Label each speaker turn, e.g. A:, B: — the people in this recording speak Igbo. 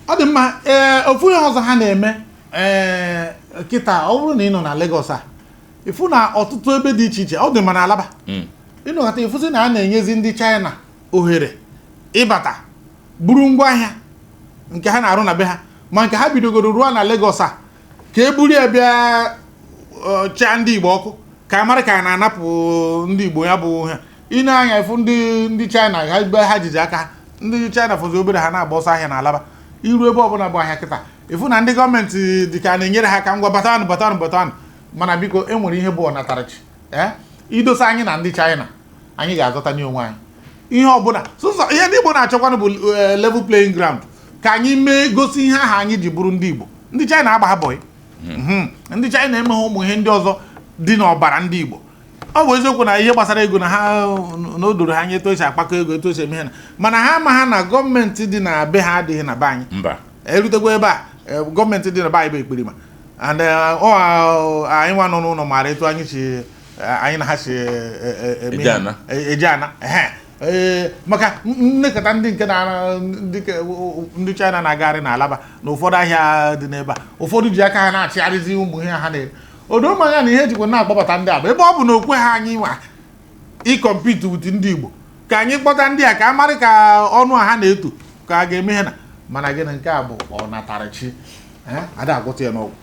A: ọ dị mma ofu ihe ọzọ ha na-eme kịta ọ bụrụ na ị nọ na Lagos a ifu na ọtụtụ ebe dị iche iche ọ dị mma na Alaba ịnọkọta ifusi na a na-enyezi ndị China ohere ịbata buru ngwaahịa nke ha na-arụ na be ha ma nke ha bidogoro ruo na Lagos a ka e buru ya bịa chaa ndị Igbo ọkụ ka a mara ka a na-anapụ ndị Igbo ya bụ ha ị na-anya ifu ndị China ha jiji aka ndị China fọzi obere ha na-agba ọsọ ahịa na Alaba iru ebe ọbụla bụ ahịa kịta ifu na ndị gọọmenti dị ka na-enyere ha ka ngwa batanụ mana biko e nwere ihe bụ ọnatarachi idosa anyị na ndị China anyị ga-azọta n'onwe anyị ihe ọbụla sọsọ ihe ndị Igbo na-achọkwanụ bụ level playing ground ka anyị mee gosi ihe aha anyị ji bụrụ ndị Igbo ndị China agba ha bọyị ndị China emeghị ụmụ ihe ndị ọzọ dị n'ọbara ndị Igbo ọ bụ eziokwu na ihe gbasara ego na ha na o doro ha anya etu esi akpakọ ego etu esi eme ha mana ha ama ha na gọọmenti dị na be ha adịghị na be anyị erutegwa ebe a gọọmenti dị na be anyị bụ ekperima and anyị nwa nọ n'ụlọ maara etu anyị si anyị na ha si eji ana maka nnekọta ndị nke ndị China na-agagharị na Alaba na ụfọdụ ahịa dị n'ebe a ụfọdụ ji aka ha na-achịgharịzi ụmụ ihe ha na-ere odomanya na ihe jikwa na-akpọbata ndị Aba ebe ọ bụ na okwe ha anyị nwa ịkọmpiti wit ndị Igbo ka anyị kpọta ndị a ka a marị ka ọnụ ha na-eto ka a ga-eme ha na mana gịnị nke a bụ ọnatarachi ada agwọta ya n'ọgwụ